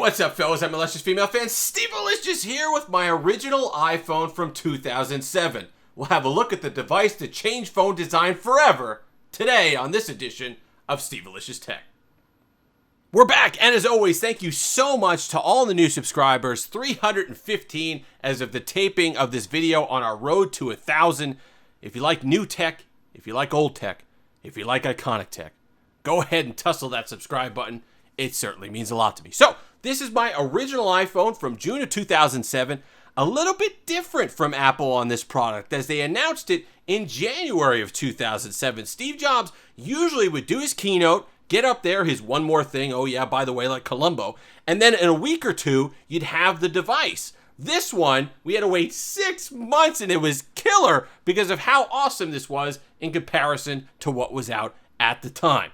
What's up, fellas? I'm malicious female fan StevealiciousTech here with my original iPhone from 2007. We'll have a look at the device that changed phone design forever today on this edition of StevealiciousTech. We're back, and as always, thank you so much to all the new subscribers, 315 as of the taping of this video on our road to 1,000. If you like new tech, if you like old tech, if you like iconic tech, go ahead and tussle that subscribe button. It certainly means a lot to me. So, this is my original iPhone from June of 2007. A little bit different from Apple on this product, as they announced it in January of 2007. Steve Jobs usually would do his keynote, get up there, his one more thing, oh yeah, by the way, like Columbo, and then in a week or two, you'd have the device. This one, we had to wait 6 months, and it was killer because of how awesome this was in comparison to what was out at the time.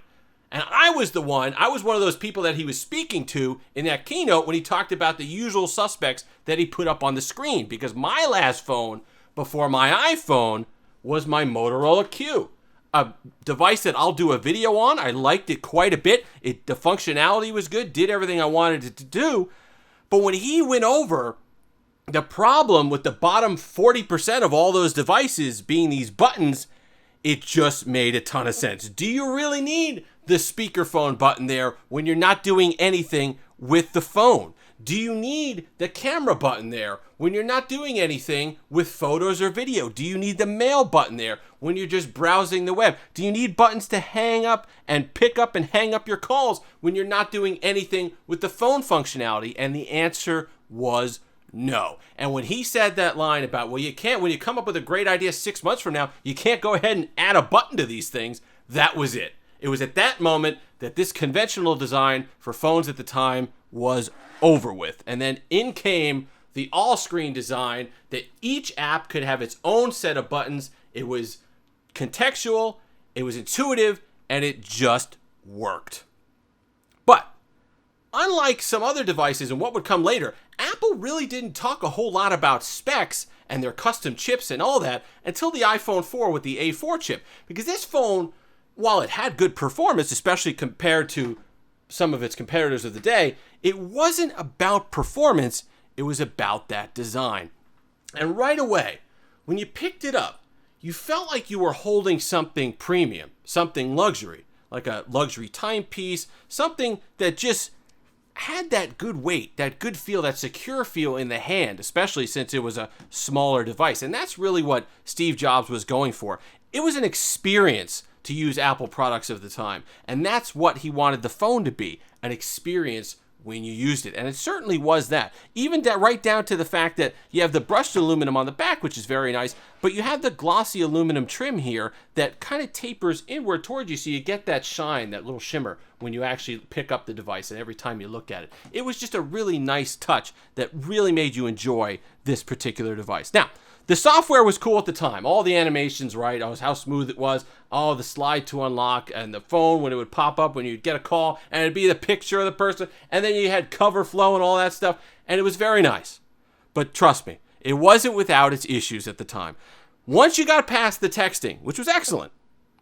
And I was one of those people that he was speaking to in that keynote when he talked about the usual suspects that he put up on the screen, because my last phone before my iPhone was my Motorola Q, a device that I'll do a video on. I liked it quite a bit. The functionality was good, did everything I wanted it to do. But when he went over the problem with the bottom 40% of all those devices being these buttons, it just made a ton of sense. Do you really need the speakerphone button there when you're not doing anything with the phone? Do you need the camera button there when you're not doing anything with photos or video? Do you need the mail button there when you're just browsing the web? Do you need buttons to hang up and pick up and hang up your calls when you're not doing anything with the phone functionality? And the answer was no. And when he said that line about, well, you can't, when you come up with a great idea 6 months from now, you can't go ahead and add a button to these things, that was it. It was at that moment that this conventional design for phones at the time was over with. And then in came the all-screen design that each app could have its own set of buttons. It was contextual, it was intuitive, and it just worked. But unlike some other devices and what would come later, Apple really didn't talk a whole lot about specs and their custom chips and all that until the iPhone 4 with the A4 chip. Because this phone, while it had good performance, especially compared to some of its competitors of the day, it wasn't about performance, it was about that design. And right away, when you picked it up, you felt like you were holding something premium, something luxury, like a luxury timepiece, something that just had that good weight, that good feel, that secure feel in the hand, especially since it was a smaller device. And that's really what Steve Jobs was going for. It was an experience to use Apple products of the time. And that's what he wanted the phone to be, an experience when you used it. And it certainly was that. Even right down to the fact that you have the brushed aluminum on the back, which is very nice, but you have the glossy aluminum trim here that kind of tapers inward towards you, so you get that shine, that little shimmer when you actually pick up the device and every time you look at it. It was just a really nice touch that really made you enjoy this particular device. Now, the software was cool at the time. All the animations, right? Oh, how smooth it was. Oh, the slide to unlock, and the phone when it would pop up when you'd get a call, and it'd be the picture of the person, and then you had cover flow and all that stuff, and it was very nice. But trust me, it wasn't without its issues at the time. Once you got past the texting, which was excellent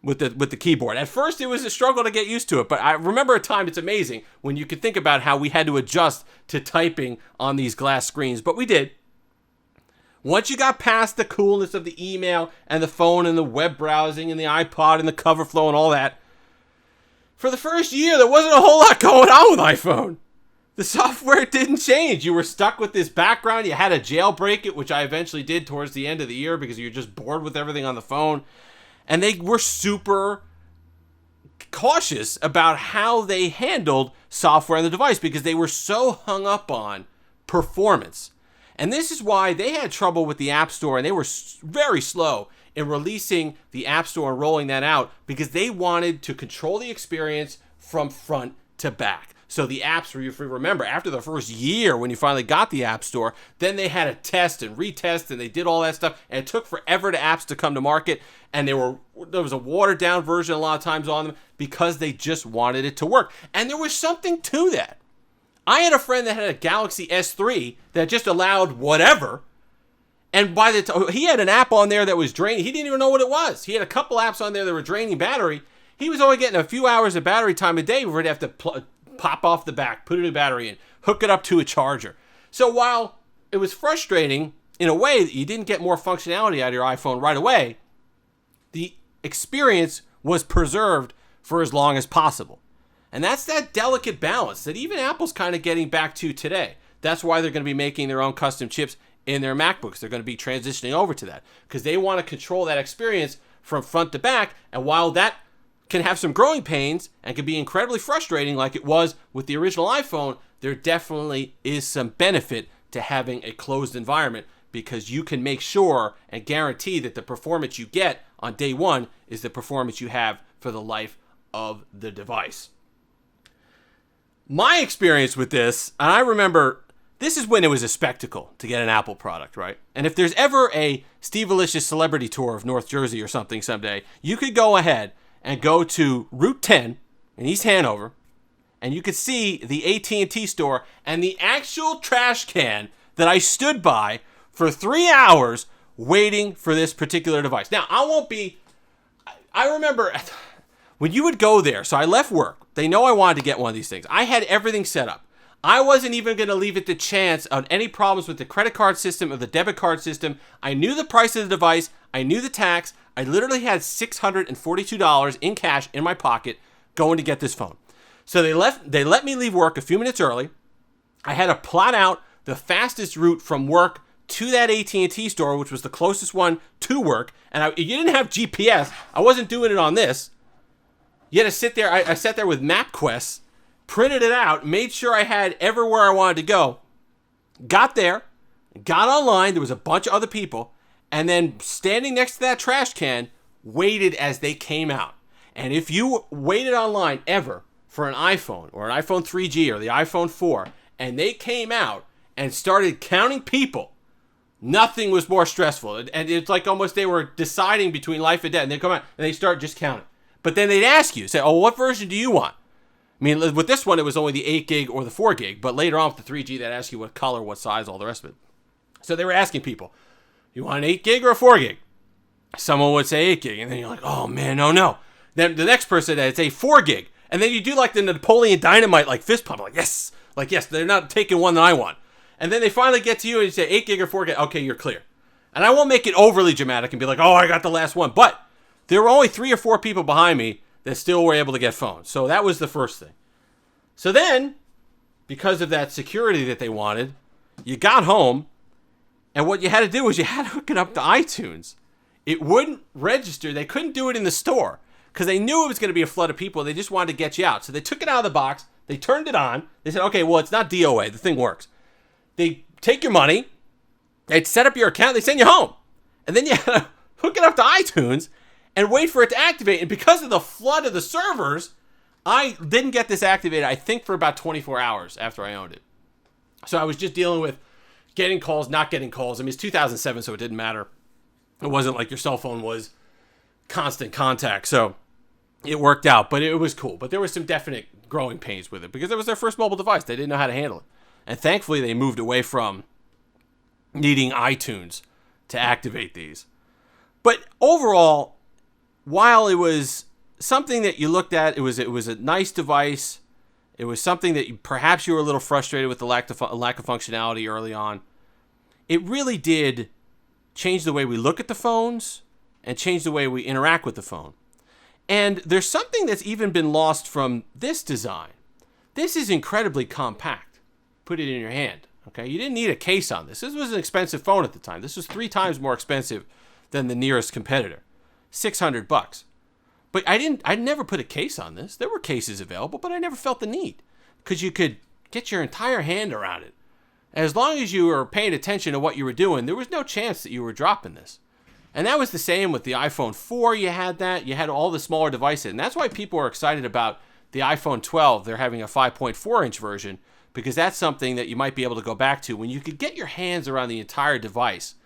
with the keyboard. At first, it was a struggle to get used to it, but I remember a time, it's amazing, when you could think about how we had to adjust to typing on these glass screens, but we did. Once you got past the coolness of the email and the phone and the web browsing and the iPod and the cover flow and all that, for the first year, there wasn't a whole lot going on with iPhone. The software didn't change. You were stuck with this background. You had to jailbreak it, which I eventually did towards the end of the year because you're just bored with everything on the phone. And they were super cautious about how they handled software on the device because they were so hung up on performance. And this is why they had trouble with the App Store, and they were very slow in releasing the App Store and rolling that out because they wanted to control the experience from front to back. So the apps, if you remember, after the first year when you finally got the App Store, then they had to test and retest, and they did all that stuff, and it took forever to apps to come to market, and there was a watered-down version a lot of times on them because they just wanted it to work. And there was something to that. I had a friend that had a Galaxy S3 that just allowed whatever, and by the time he had an app on there that was draining, he didn't even know what it was. He had a couple apps on there that were draining battery. He was only getting a few hours of battery time a day before he'd have to pop off the back, put a new battery in, hook it up to a charger. So while it was frustrating in a way that you didn't get more functionality out of your iPhone right away, the experience was preserved for as long as possible. And that's that delicate balance that even Apple's kind of getting back to today. That's why they're going to be making their own custom chips in their MacBooks. They're going to be transitioning over to that because they want to control that experience from front to back. And while that can have some growing pains and can be incredibly frustrating like it was with the original iPhone, there definitely is some benefit to having a closed environment because you can make sure and guarantee that the performance you get on day one is the performance you have for the life of the device. My experience with this, and I remember this is when it was a spectacle to get an Apple product, right? And if there's ever a Stevealicious celebrity tour of North Jersey or something someday, you could go ahead and go to Route 10 in East Hanover, and you could see the AT&T store and the actual trash can that I stood by for 3 hours waiting for this particular device. Now, I remember when you would go there, so I left work. They know I wanted to get one of these things. I had everything set up. I wasn't even going to leave it to chance of any problems with the credit card system or the debit card system. I knew the price of the device. I knew the tax. I literally had $642 in cash in my pocket going to get this phone. So they let me leave work a few minutes early. I had to plot out the fastest route from work to that AT&T store, which was the closest one to work. And you didn't have GPS. I wasn't doing it on this. You had to sit there. I sat there with MapQuest, printed it out, made sure I had everywhere I wanted to go. Got there, got online. There was a bunch of other people. And then standing next to that trash can, waited as they came out. And if you waited online ever for an iPhone or an iPhone 3G or the iPhone 4, and they came out and started counting people, nothing was more stressful. And it's like almost they were deciding between life and death. And they come out and they start just counting. But then they'd ask you, say, oh, what version do you want? I mean, with this one, it was only the 8 gig or the 4 gig. But later on with the 3G, they'd ask you what color, what size, all the rest of it. So they were asking people, you want an 8 gig or a 4 gig? Someone would say 8 gig. And then you're like, oh, man, no. Then the next person would say 4 gig. And then you do like the Napoleon Dynamite, like fist pump. Like, yes, they're not taking one that I want. And then they finally get to you and you say 8 gig or 4 gig. Okay, you're clear. And I won't make it overly dramatic and be like, oh, I got the last one. But there were only 3 or 4 people behind me that still were able to get phones. So that was the first thing. So then, because of that security that they wanted, you got home, and what you had to do was you had to hook it up to iTunes. It wouldn't register. They couldn't do it in the store because they knew it was going to be a flood of people. They just wanted to get you out. So they took it out of the box. They turned it on. They said, okay, well, it's not DOA. The thing works. They take your money. They'd set up your account. They send you home. And then you had to hook it up to iTunes and wait for it to activate. And because of the flood of the servers, I didn't get this activated, I think, for about 24 hours after I owned it. So I was just dealing with getting calls, not getting calls. I mean, it's 2007, so it didn't matter. It wasn't like your cell phone was constant contact. So it worked out, but it was cool. But there was some definite growing pains with it because it was their first mobile device. They didn't know how to handle it. And thankfully, they moved away from needing iTunes to activate these. But overall, while it was something that you looked at, it was a nice device. It was something that perhaps you were a little frustrated with the lack of functionality early on. It really did change the way we look at the phones and change the way we interact with the phone. And there's something that's even been lost from this design. This is incredibly compact. Put it in your hand. Okay, you didn't need a case on this. This was an expensive phone at the time. This was 3 times more expensive than the nearest competitor. $600. But I never put a case on this. There were cases available, but I never felt the need because you could get your entire hand around it. As long as you were paying attention to what you were doing, there was no chance that you were dropping this. And that was the same with the iPhone 4. You had that. You had all the smaller devices. And that's why people are excited about the iPhone 12. They're having a 5.4-inch version because that's something that you might be able to go back to when you could get your hands around the entire device.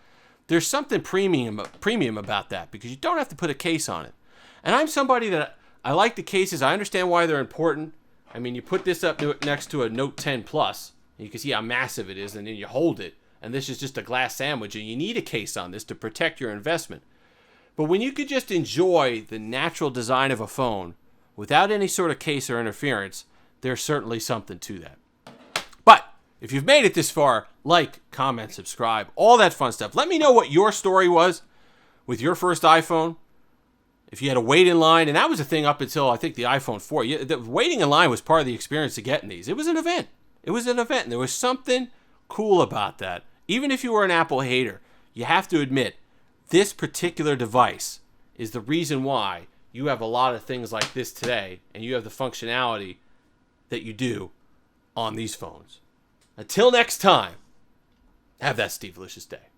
There's something premium about that because you don't have to put a case on it. And I'm somebody that I like the cases. I understand why they're important. I mean, you put this up next to a Note 10 Plus, and you can see how massive it is, and then you hold it, and this is just a glass sandwich, and you need a case on this to protect your investment. But when you could just enjoy the natural design of a phone without any sort of case or interference, there's certainly something to that. But if you've made it this far, like, comment, subscribe, all that fun stuff. Let me know what your story was with your first iPhone. If you had to wait in line, and that was a thing up until, I think, the iPhone 4. The waiting in line was part of the experience of getting these. It was an event. It was an event, and there was something cool about that. Even if you were an Apple hater, you have to admit, this particular device is the reason why you have a lot of things like this today, and you have the functionality that you do on these phones. Until next time, have that Stevealicious day.